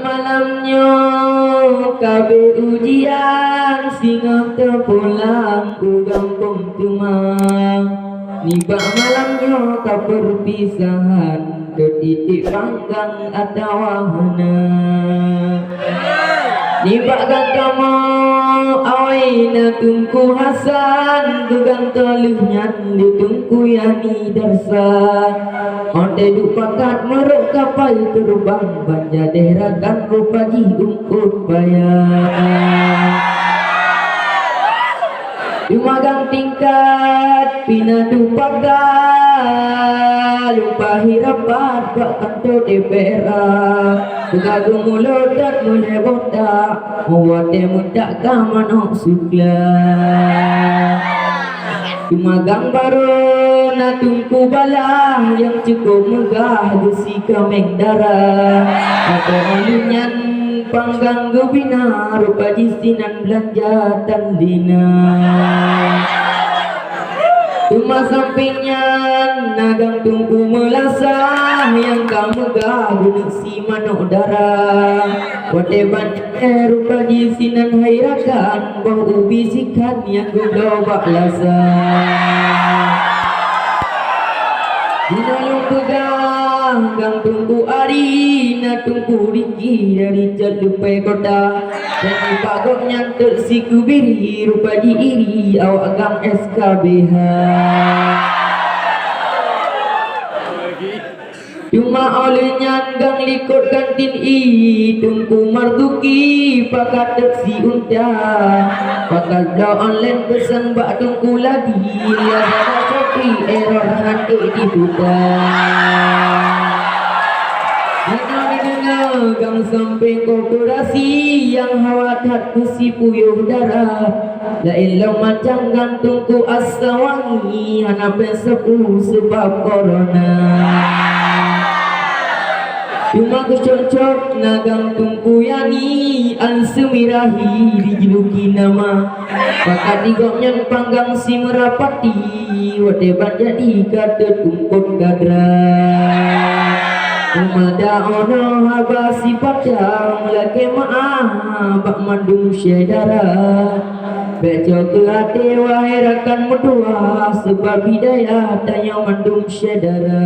malamnya kabeh ujian singa terpulang ku gampang tumang. Nibak malamnya perpisahan ke titik panggang atau wahana. Nibak kamu awina tungku Hasan gegang teluhnya ditungku yani darsan. Onde dupakat meruk kapal terbang banja derakan rupaji ungkut bayar. Dumagang tingkat pinadu pagal lupa hirapat bak kantor DPR. Begagung mulut dan mulai botak muat mudak kamanok sukla. Dumagang baru natungku balah yang cukup megah besi kameng darah. Atau alunyan panggang gubina rupa jisinan belanja tandina. Tuma sampingnya nagang tungku melasah yang kamu gah gunung si manok darah. Wateban rupa jisinan hairakan bau bisikan yang gudo bak lasah. Dinalung pegang gang tungku ari na tungku riki dari jalupai kota. Dan dipagok nyantuk si kubiri rupa diiri awak gang SKBH. Cuma olehnya gang likut kantin i tungku marduki pakat si unta. Pakat dah online pesan bak tungku lagi ada kopi error hantu di hutan. Gang samping korporasi yang hawatat kusi puyuh darah. Lailau macam gantungku asa wangi hanape sepuh sebab corona. Cuma kecocok nagang tungku yani al-semirahi dijuluki nama. Pakat digoknya panggang si merapati wadebat jadi kata tungkut gadra. Umada ono habasi padang lagi maah bak mandung syedara. Bejo ke hati wahai rakan medua sebab hidayah tanya mandung syedara.